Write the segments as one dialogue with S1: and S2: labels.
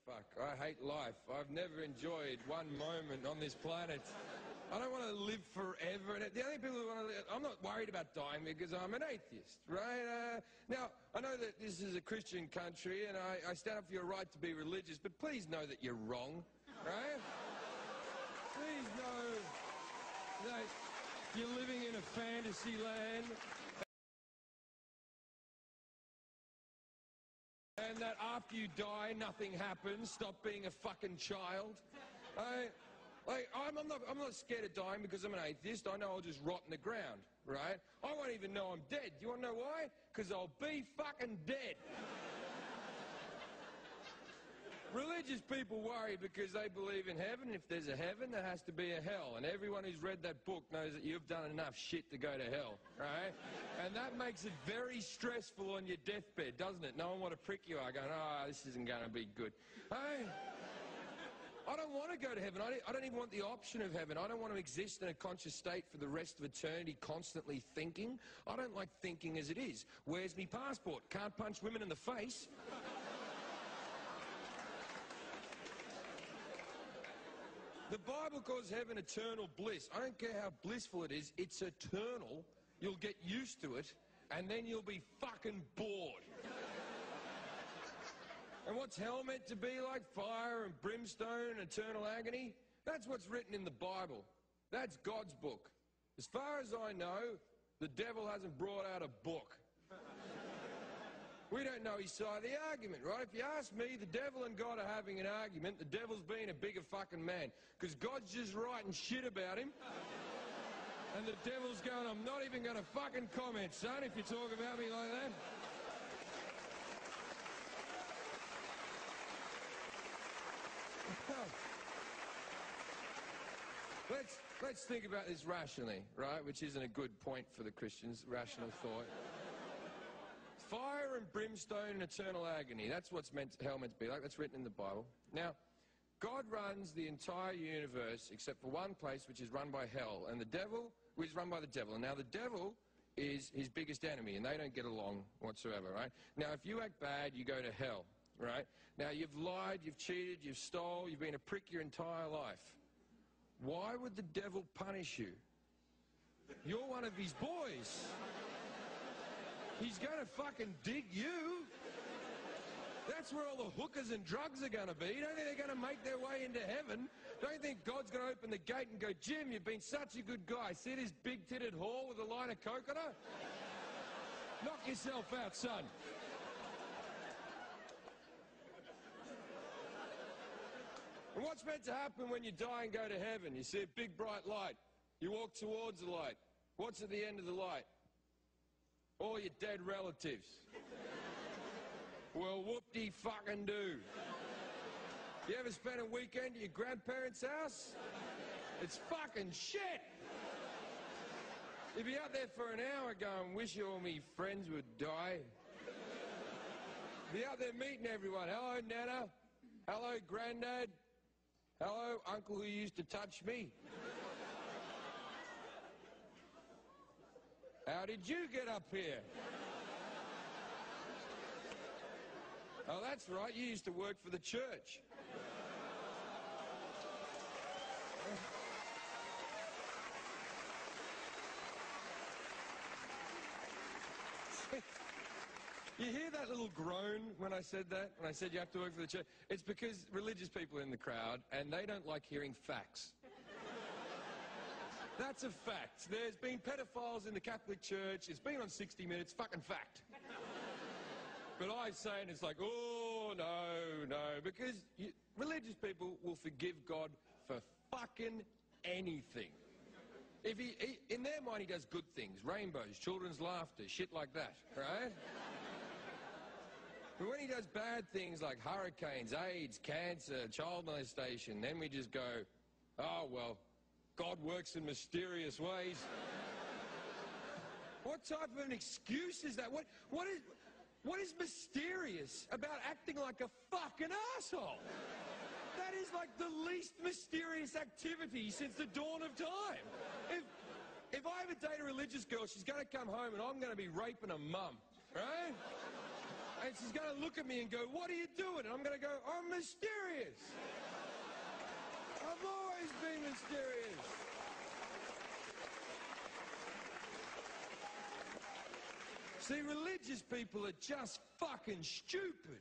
S1: Fuck, I hate life. I've never enjoyed one moment on this planet. I don't want to live forever. And the only people who want to live, I'm not worried about dying because I'm an atheist, right? Now, I know that this is a Christian country and I stand up for your right to be religious, but please know that you're wrong, right? Please know that you're living in a fantasy land. And that after you die, nothing happens. Stop being a fucking child. I'm not scared of dying because I'm an atheist. I know I'll just rot in the ground, right? I won't even know I'm dead. Do you want to know why? Because I'll be fucking dead. Religious people worry because they believe in heaven. If there's a heaven, there has to be a hell. And everyone who's read that book knows that you've done enough shit to go to hell, right? And that makes it very stressful on your deathbed, doesn't it? No one want to prick you are going, oh, this isn't going to be good. I don't want to go to heaven. I don't even want the option of heaven. I don't want to exist in a conscious state for the rest of eternity constantly thinking. I don't like thinking as it is. Where's me passport? Can't punch women in the face. The Bible calls heaven eternal bliss. I don't care how blissful it is, it's eternal. You'll get used to it, and then you'll be fucking bored. And what's hell meant to be like? Fire and brimstone and eternal agony? That's what's written in the Bible. That's God's book. As far as I know, the devil hasn't brought out a book. We don't know his side of the argument, right? If you ask me, the devil and God are having an argument. The devil's being a bigger fucking man. Because God's just writing shit about him. And the devil's going, I'm not even going to fucking comment, son, if you talk about me like that. Let's think about this rationally, right? Which isn't a good point for the Christians, rational thought. Fire and brimstone and eternal agony. That's what's hell meant to be like. That's written in the Bible. Now, God runs the entire universe except for one place, which is run by hell. And the devil, which is run by the devil. And now the devil is his biggest enemy, and they don't get along whatsoever, right? Now, if you act bad, you go to hell, right? Now, you've lied, you've cheated, you've stole, you've been a prick your entire life. Why would the devil punish you? You're one of his boys. He's going to fucking dig you. That's where all the hookers and drugs are going to be. Don't think they're going to make their way into heaven. Don't think God's going to open the gate and go, Jim, you've been such a good guy. See this big-titted whore with a line of coconut? Knock yourself out, son. And what's meant to happen when you die and go to heaven? You see a big bright light. You walk towards the light. What's at the end of the light? All your dead relatives. Well, whoop-de-fucking-do. You ever spent a weekend at your grandparents' house? It's fucking shit. You'd be out there for an hour going, wish all me friends would die. Be out there meeting everyone. Hello, Nana. Hello, Granddad. Hello, Uncle who used to touch me. How did you get up here? Oh, that's right, you used to work for the church. You hear that little groan when I said that? When I said you have to work for the church? It's because religious people are in the crowd and they don't like hearing facts. That's a fact. There's been pedophiles in the Catholic Church. It's been on 60 Minutes. Fucking fact. But I say, and it's like, oh, no. Because religious people will forgive God for fucking anything. If in their mind, he does good things. Rainbows, children's laughter, shit like that, right? But when he does bad things like hurricanes, AIDS, cancer, child molestation, then we just go, oh, well, God works in mysterious ways. What type of an excuse is that? What is mysterious about acting like a fucking asshole? That is like the least mysterious activity since the dawn of time. If I ever date a religious girl, she's going to come home and I'm going to be raping her mum, right? And she's going to look at me and go, what are you doing? And I'm going to go, I'm mysterious. I've always been mysterious. See, religious people are just fucking stupid.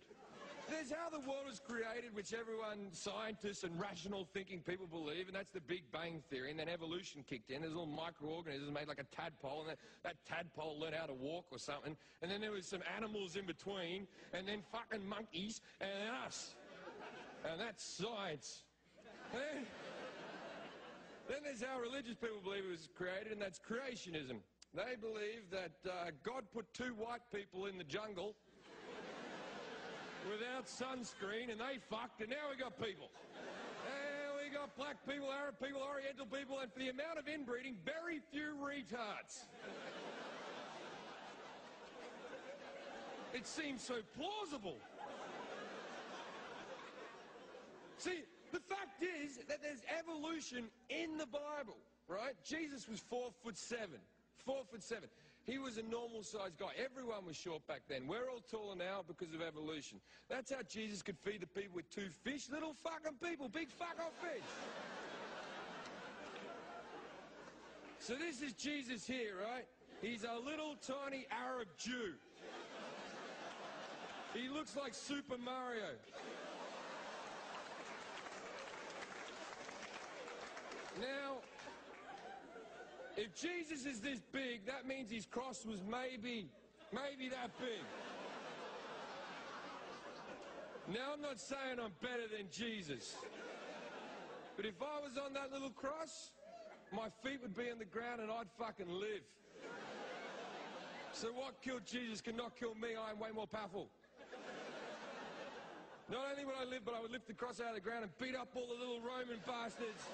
S1: There's how the world was created, which everyone, scientists and rational thinking people believe, and that's the Big Bang Theory, and then evolution kicked in. There's little microorganisms made like a tadpole, and that tadpole learned how to walk or something, and then there was some animals in between, and then fucking monkeys, and then us. And that's science. Then there's how religious people believe it was created, and that's creationism. They believe that God put two white people in the jungle without sunscreen, and they fucked, and now we got people. And we got black people, Arab people, Oriental people, and for the amount of inbreeding, very few retards. It seems so plausible. See, the fact is that there's evolution in the Bible, right? Jesus was 4'7". 4'7". He was a normal-sized guy. Everyone was short back then. We're all taller now because of evolution. That's how Jesus could feed the people with 2 fish. Little fucking people, big fuck-off fish. So this is Jesus here, right? He's a little tiny Arab Jew. He looks like Super Mario. Now, if Jesus is this big, that means his cross was maybe that big. Now, I'm not saying I'm better than Jesus. But if I was on that little cross, my feet would be on the ground and I'd fucking live. So what killed Jesus cannot kill me. I am way more powerful. Not only would I live, but I would lift the cross out of the ground and beat up all the little Roman bastards.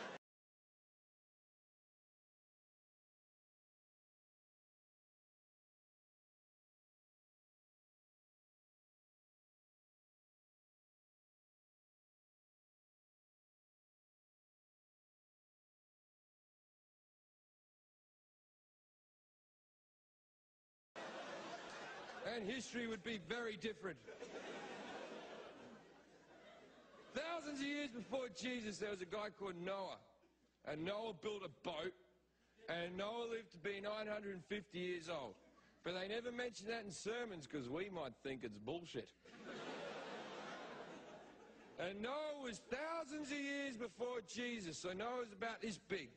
S1: And history would be very different. Thousands of years before Jesus, there was a guy called Noah. And Noah built a boat, and Noah lived to be 950 years old. But they never mention that in sermons because we might think it's bullshit. And Noah was thousands of years before Jesus, so Noah's about this big.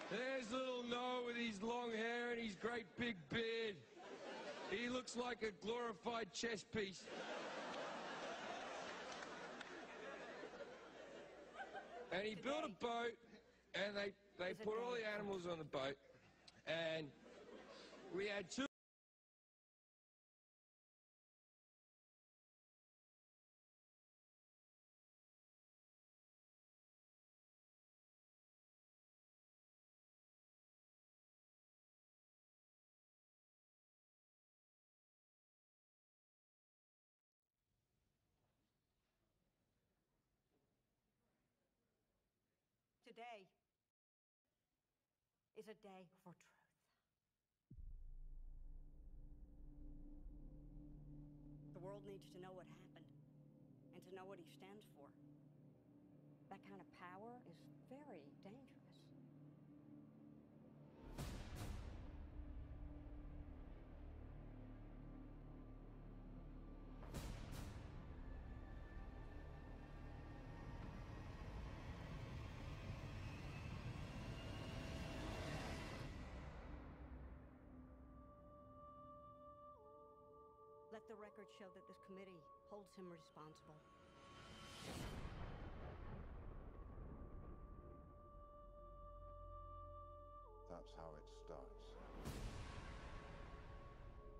S1: There's little Noah with his long hair and his great big beard. He looks like a glorified chess piece. And he built a boat, and they put all the animals on the boat, and we had two.
S2: Today is a day for truth. The world needs to know what happened and to know what he stands for. That kind of power is very dangerous. Let the record show that this committee holds him responsible.
S3: That's how it starts.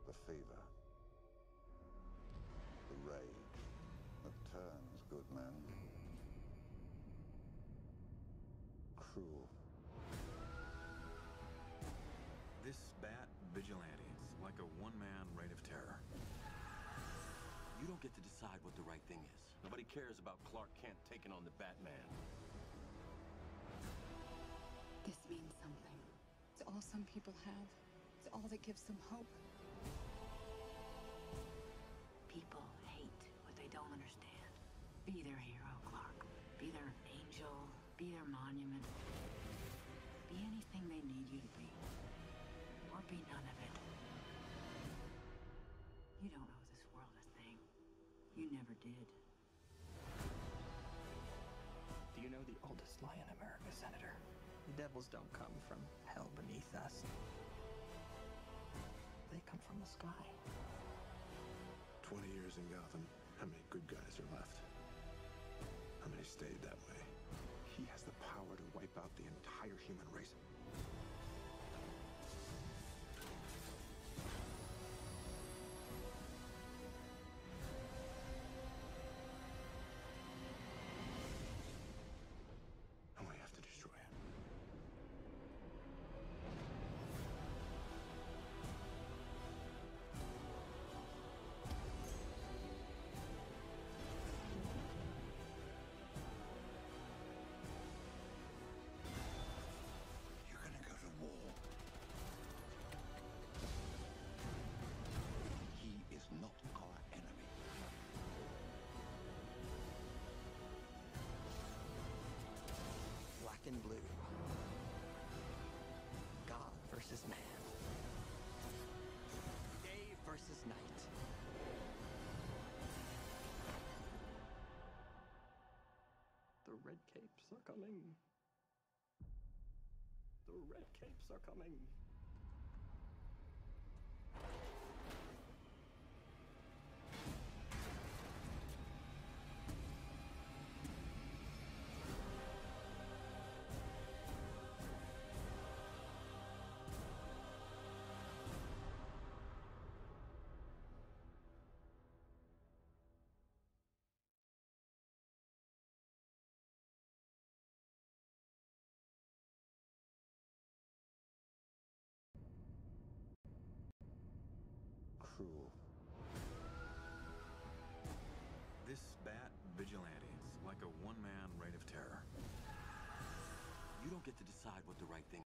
S3: The fever. The rage that turns good men cruel.
S4: This Bat vigilante is like a one-man reign of terror.
S5: You don't get to decide what the right thing is. Nobody cares about Clark Kent taking on the Batman.
S6: This means something. It's all some people have. It's all that gives them hope. people hate what they don't understand. Be their hero, Clark. Be their angel. Be their monument. Be anything they need you to be. Or be none of it. You don't owe this world a thing. You never did.
S7: Do you know the oldest lie in America, Senator? The devils don't come from hell beneath us. They come from the sky.
S8: 20 years in Gotham, how many good guys are left? How many stayed that way? He has the power to wipe out the entire human race. And we have to destroy him.
S3: You're gonna go to war. He is not our enemy.
S7: Black and blue. God versus man. Day versus night. The red capes are coming. The red capes are coming.
S3: Cruel.
S4: This bat vigilante is like a one-man reign of terror.
S5: You don't get to decide what the right thing